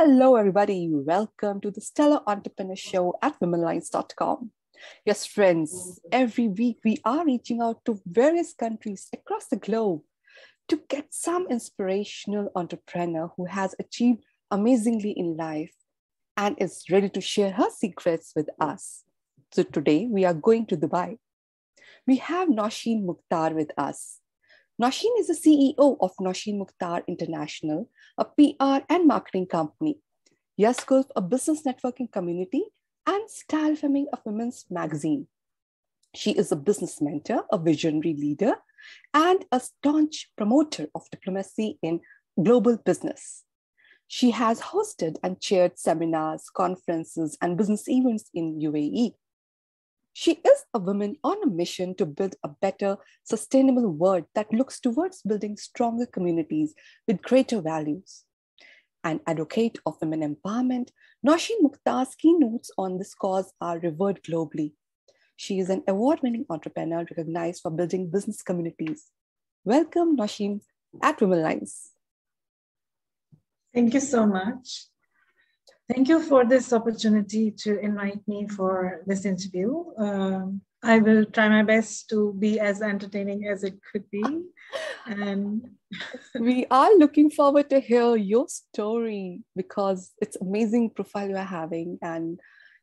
Hello, everybody. Welcome to the Stellar Entrepreneur Show at Womenlines.com. Yes, friends, every week we are reaching out to various countries across the globe to get some inspirational entrepreneur who has achieved amazingly in life and is ready to share her secrets with us. So today we are going to Dubai. We have Nousheen Mukhtar with us. Nousheen is the CEO of Nousheen Mukhtar International, a PR and marketing company. Yes Gulf, a business networking community, and Style Femming, a women's magazine. She is a business mentor, a visionary leader, and a staunch promoter of diplomacy in global business. She has hosted and chaired seminars, conferences, and business events in UAE. She is a woman on a mission to build a better, sustainable world that looks towards building stronger communities with greater values. An advocate of women empowerment, Nousheen Mukhtar's keynotes on this cause are revered globally. She is an award-winning entrepreneur recognized for building business communities. Welcome, Nousheen, at Womenlines. Thank you so much. Thank you for this opportunity to invite me for this interview. I will try my best to be as entertaining as it could be. And we are looking forward to hear your story because it's amazing profile you're having. And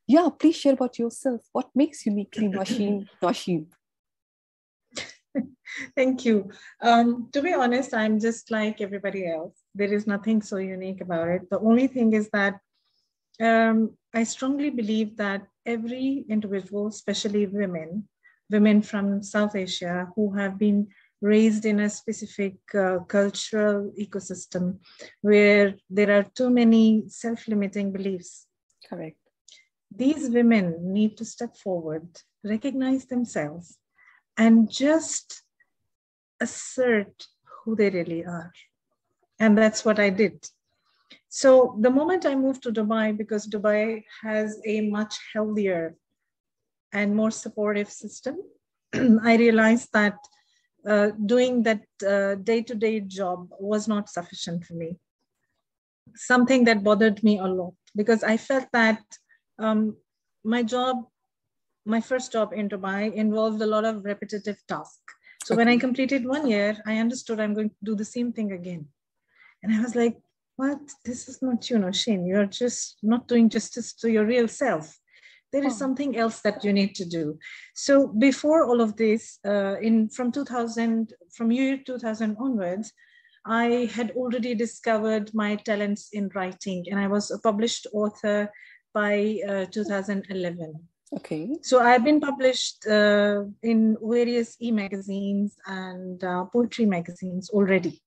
yeah, please share about yourself. What makes uniquely Nousheen? Thank you. To be honest, I'm just like everybody else. There is nothing so unique about it. The only thing is that I strongly believe that every individual, especially women from South Asia who have been raised in a specific cultural ecosystem where there are too many self-limiting beliefs. Correct. These women need to step forward, recognize themselves, and just assert who they really are. And that's what I did. So the moment I moved to Dubai, because Dubai has a much healthier and more supportive system, I realized that doing that day-to-day job was not sufficient for me. Something that bothered me a lot because I felt that my first job in Dubai involved a lot of repetitive tasks. So when I completed 1 year, I understood I'm going to do the same thing again. And I was like, what? This is not you, Nousheen. You're just not doing justice to your real self. There is something else that you need to do. So before all of this, from year 2000 onwards, I had already discovered my talents in writing, and I was a published author by 2011. Okay. So I've been published in various e-magazines and poetry magazines already.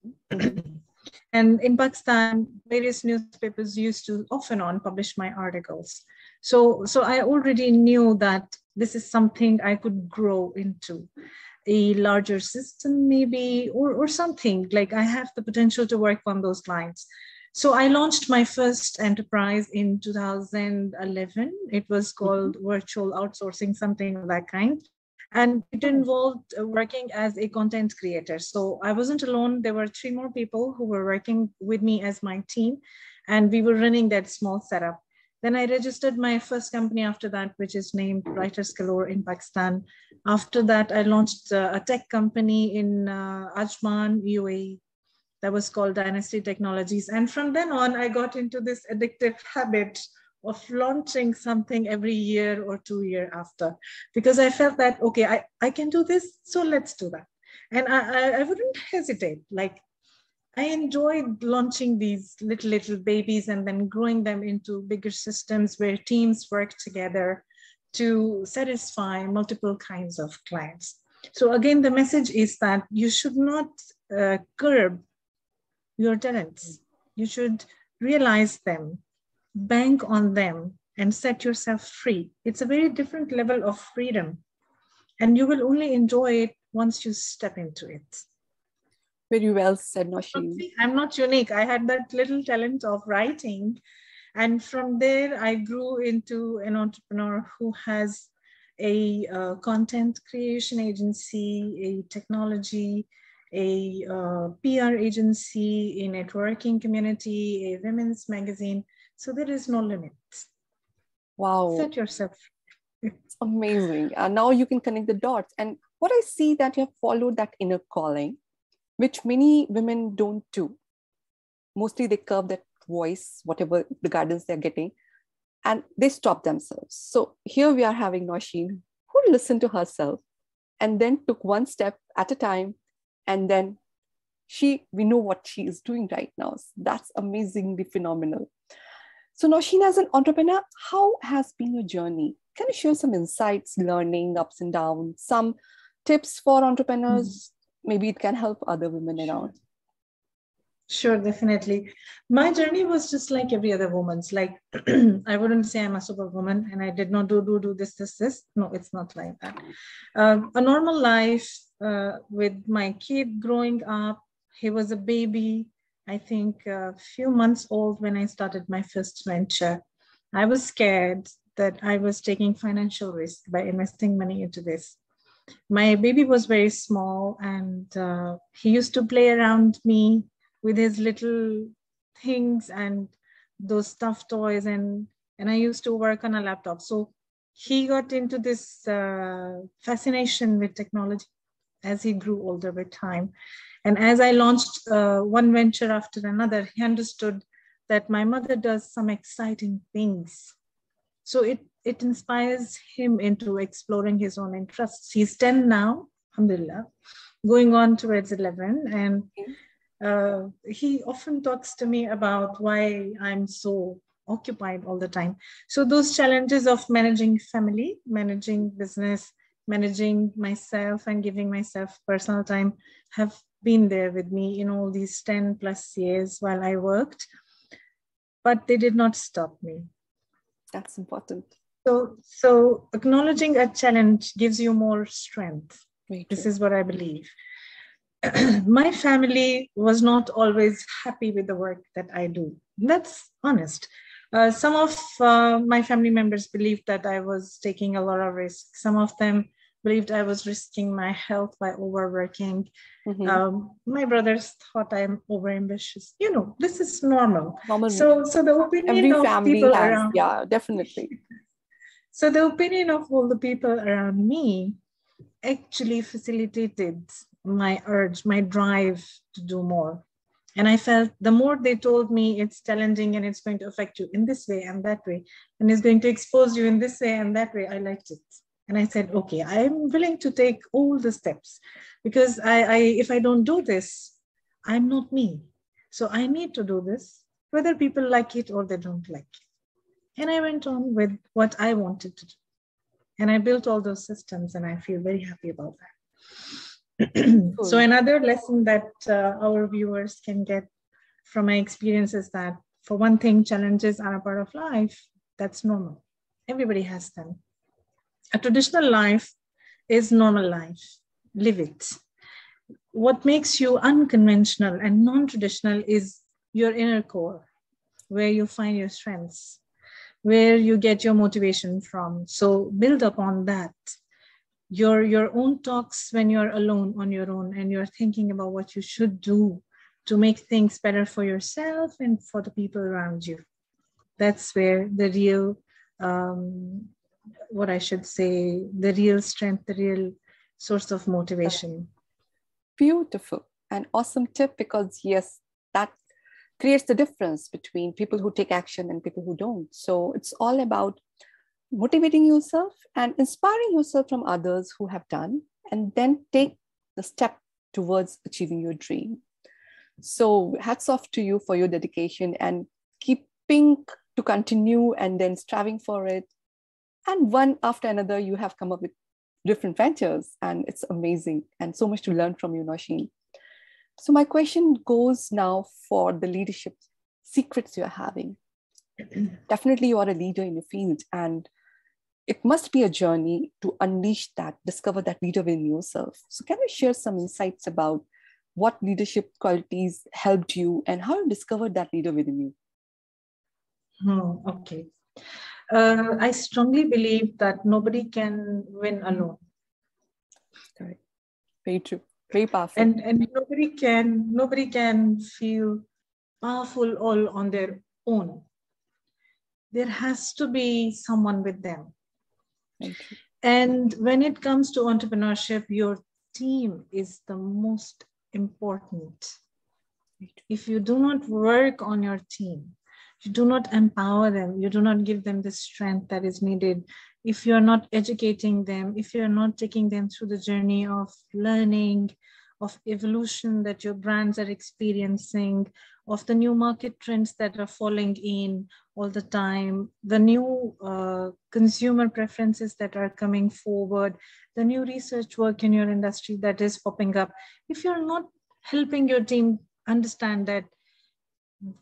And in Pakistan, various newspapers used to off and on publish my articles. So I already knew that this is something I could grow into a larger system maybe, or something like I have the potential to work on those lines. So I launched my first enterprise in 2011. It was called Virtual Outsourcing, something of that kind. And it involved working as a content creator. So I wasn't alone. There were 3 more people who were working with me as my team, and we were running that small setup. Then I registered my first company after that, which is named Writers Galore in Pakistan. After that, I launched a tech company in Ajman, UAE, that was called Dynasty Technologies. And from then on, I got into this addictive habit of launching something every year or 2 years after, because I felt that, okay, I can do this, so let's do that. And I wouldn't hesitate. Like, I enjoyed launching these little babies and then growing them into bigger systems where teams work together to satisfy multiple kinds of clients. So again, the message is that you should not curb your talents. You should realize them, bank on them, and set yourself free. It's a very different level of freedom, and you will only enjoy it once you step into it. Very well said, Nousheen. I'm not unique. I had that little talent of writing, and from there I grew into an entrepreneur who has a content creation agency, a technology a PR agency, a networking community, a women's magazine. So there is no limit. Wow. Set yourself. It's amazing. And now you can connect the dots. And what I see that you have followed that inner calling, which many women don't do. Mostly they curb that voice, whatever the guidance they're getting, and they stop themselves. So here we are having Nousheen, who listened to herself and then took one step at a time. And then we know what she is doing right now. So that's amazingly phenomenal. So Nousheen, as an entrepreneur, how has been your journey? Can you share some insights, learning, ups and downs, some tips for entrepreneurs? Maybe it can help other women around. Sure, definitely. My journey was just like every other woman's. Like, I wouldn't say I'm a superwoman and I did not do this. No, it's not like that. A normal life with my kid growing up. He was a baby, I think a few months old when I started my first venture. I was scared that I was taking financial risk by investing money into this. My baby was very small and he used to play around me with his little things and those stuffed toys, and I used to work on a laptop. So he got into this fascination with technology as he grew older with time. And as I launched one venture after another, he understood that my mother does some exciting things. So it inspires him into exploring his own interests. He's 10 now, alhamdulillah, going on towards 11. And he often talks to me about why I'm so occupied all the time. So those challenges of managing family, managing business, managing myself and giving myself personal time have been there with me in all these 10 plus years while I worked, but they did not stop me. That's important. So acknowledging a challenge gives you more strength. This is what I believe. My family was not always happy with the work that I do. That's honest. Some of my family members believed that I was taking a lot of risk. Some of them believed I was risking my health by overworking. My brothers thought I'm overambitious. You know, this is normal. So the opinion every of family people has, around, yeah, definitely. So the opinion of all the people around me actually facilitated my urge, my drive to do more. And I felt the more they told me it's challenging and it's going to affect you in this way and that way, and it's going to expose you in this way and that way, I liked it. And I said, okay, I'm willing to take all the steps because if I don't do this, I'm not me. So I need to do this, whether people like it or they don't like it. And I went on with what I wanted to do. And I built all those systems and I feel very happy about that. Cool. So another lesson that our viewers can get from my experience is that, for one thing, challenges are a part of life. That's normal. Everybody has them. A traditional life is normal life. Live it. What makes you unconventional and non-traditional is your inner core, where you find your strengths, where you get your motivation from. So build upon that. Your own talks when you're alone on your own and you're thinking about what you should do to make things better for yourself and for the people around you. That's where the real, what I should say, the real strength, the real source of motivation. Beautiful and awesome tip, because yes, that creates the difference between people who take action and people who don't. So it's all about motivating yourself and inspiring yourself from others who have done, and then take the step towards achieving your dream. So hats off to you for your dedication and keeping to continue and then striving for it. And one after another, you have come up with different ventures, and it's amazing and so much to learn from you, Nousheen. So my question goes now for the leadership secrets you're having. Definitely you are a leader in your field, and it must be a journey to unleash that, discover that leader within yourself. So can you share some insights about what leadership qualities helped you and how you discovered that leader within you? Okay. I strongly believe that nobody can win alone. Correct. Very true. Very powerful. And nobody can feel powerful all on their own. There has to be someone with them. And when it comes to entrepreneurship, your team is the most important. If you do not work on your team, you do not empower them, you do not give them the strength that is needed, if you're not educating them, if you're not taking them through the journey of learning, of evolution that your brands are experiencing, of the new market trends that are falling in all the time, the new consumer preferences that are coming forward, the new research work in your industry that is popping up. If you're not helping your team understand that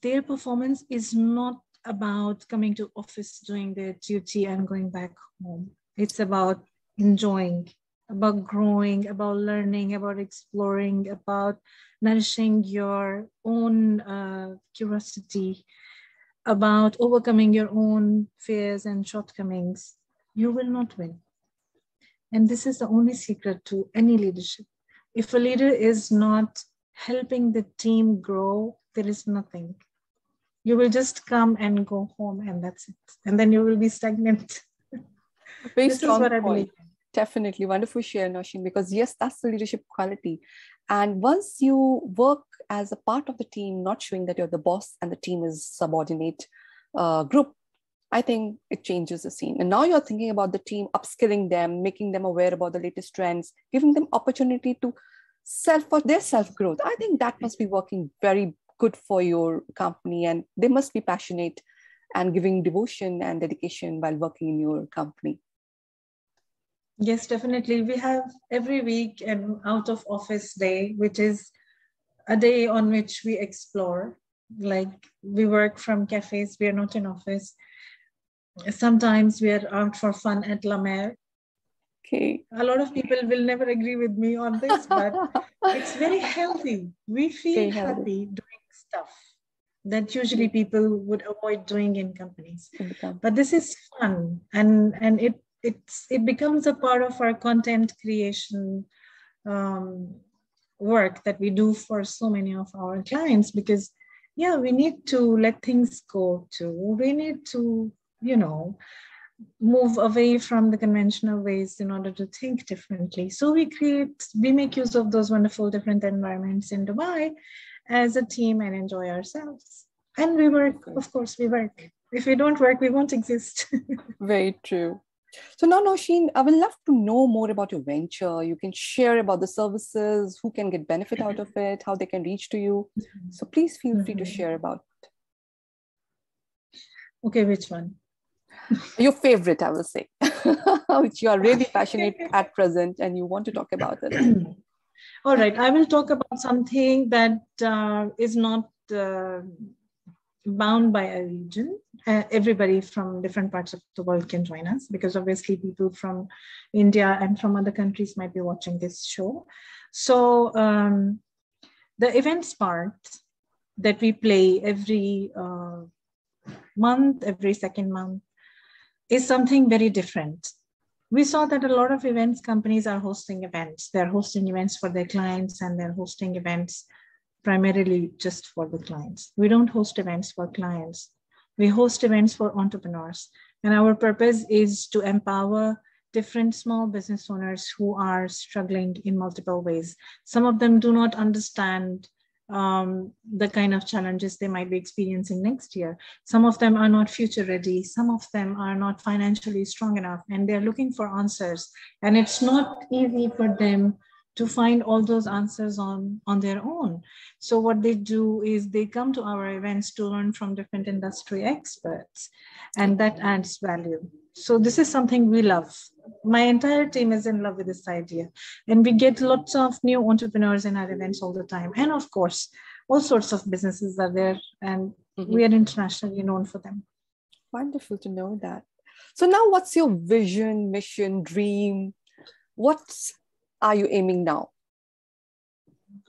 their performance is not about coming to office, doing their duty and going back home. It's about enjoying, about growing, about learning, about exploring, about nourishing your own curiosity, about overcoming your own fears and shortcomings. You will not win. And this is the only secret to any leadership. If a leader is not helping the team grow, there is nothing. You will just come and go home, and that's it. And then you will be stagnant. This is what I believe. Definitely. Wonderful share, Nousheen, because yes, that's the leadership quality. And once you work as a part of the team, not showing that you're the boss and the team is subordinate group, I think it changes the scene. And now you're thinking about the team, upskilling them, making them aware about the latest trends, giving them opportunity to for their self-growth. I think that must be working very good for your company, and they must be passionate and giving devotion and dedication while working in your company. Yes, definitely. We have every week an out of office day, which is a day on which we explore. Like, we work from cafes, we are not in office. Sometimes we are out for fun at La Mer. Okay. A lot of people will never agree with me on this, but it's very healthy. We feel happy doing stuff that usually people would avoid doing in companies. But this is fun, and it becomes a part of our content creation work that we do for so many of our clients, because yeah, we need to let things go too. We need to, move away from the conventional ways in order to think differently. So we make use of those wonderful different environments in Dubai as a team and enjoy ourselves. And we work, of course, we work. If we don't work, we won't exist. Very true. So now, Nousheen, I would love to know more about your venture. You can share about the services, who can get benefit out of it, how they can reach to you. So please feel free to share about it. Okay, which one? Your favorite, I will say, which you are really passionate at present and you want to talk about it. All right, I will talk about something that is not bound by a region. Everybody from different parts of the world can join us, because obviously people from India and from other countries might be watching this show. So the events part that we play every month, every second month, is something very different. We saw that a lot of events companies are hosting events. They're hosting events for their clients, and they're hosting events primarily just for the clients. We don't host events for clients. We host events for entrepreneurs. And our purpose is to empower different small business owners who are struggling in multiple ways. Some of them do not understand the kind of challenges they might be experiencing next year. Some of them are not future ready. Some of them are not financially strong enough, and they're looking for answers. And it's not easy for them to find all those answers on their own. So what they do is they come to our events to learn from different industry experts, and that adds value. So this is something we love. My entire team is in love with this idea, and we get lots of new entrepreneurs in our events all the time. And of course, all sorts of businesses are there, and we are internationally known for them. Wonderful to know that. So now what's your vision, mission, dream? What are you aiming now?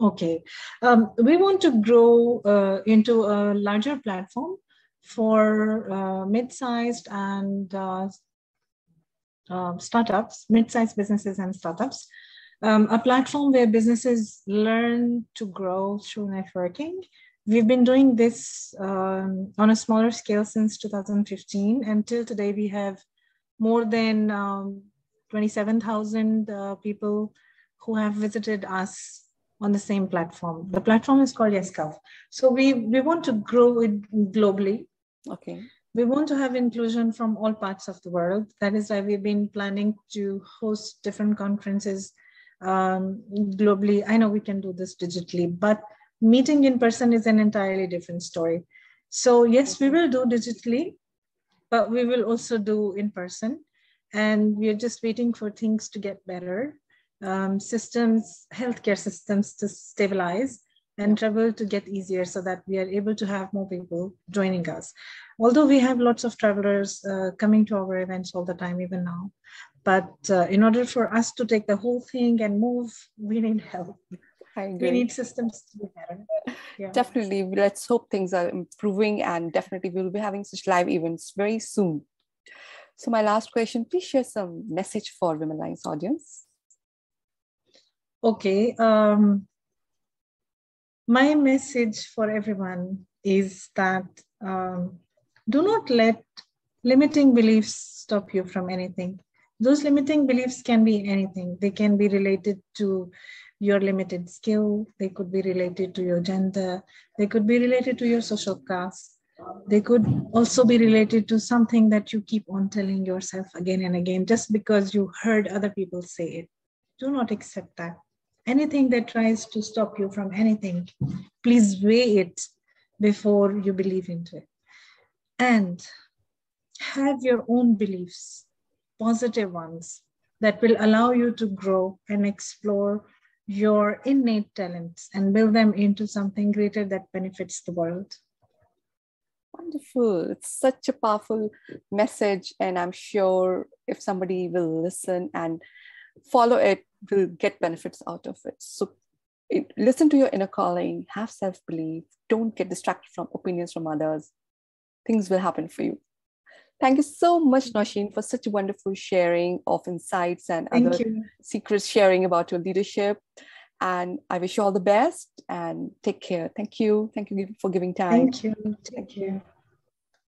Okay. We want to grow into a larger platform for mid-sized and startups, mid-sized businesses and startups, a platform where businesses learn to grow through networking. We've been doing this on a smaller scale since 2015. Until today, we have more than 27,000 people who have visited us on the same platform. The platform is called YesCulf. So we want to grow it globally. Okay. We want to have inclusion from all parts of the world. That is why we've been planning to host different conferences globally. I know we can do this digitally, but meeting in person is an entirely different story. So yes, we will do digitally, but we will also do in person. And we are just waiting for things to get better, healthcare systems to stabilize, and travel to get easier so that we are able to have more people joining us. Although we have lots of travelers coming to our events all the time, even now. But in order for us to take the whole thing and move, we need help. I agree. We need systems to be better. Yeah. Definitely. Let's hope things are improving, and definitely we'll be having such live events very soon. So my last question, please share some message for Womenlines audience. Okay. My message for everyone is that do not let limiting beliefs stop you from anything. Those limiting beliefs can be anything. They can be related to your limited skill. They could be related to your gender. They could be related to your social class. They could also be related to something that you keep on telling yourself again and again, just because you heard other people say it. Do not accept that. Anything that tries to stop you from anything, please weigh it before you believe into it. And have your own beliefs, positive ones, that will allow you to grow and explore your innate talents and build them into something greater that benefits the world. Wonderful. It's such a powerful message, and I'm sure if somebody will listen and follow it, will get benefits out of it. So listen to your inner calling, have self-belief, don't get distracted from opinions from others. Things will happen for you. Thank you so much, Nousheen, for such a wonderful sharing of insights and other secrets, sharing about your leadership. And I wish you all the best and take care. Thank you. Thank you for giving time. Thank you. Take care.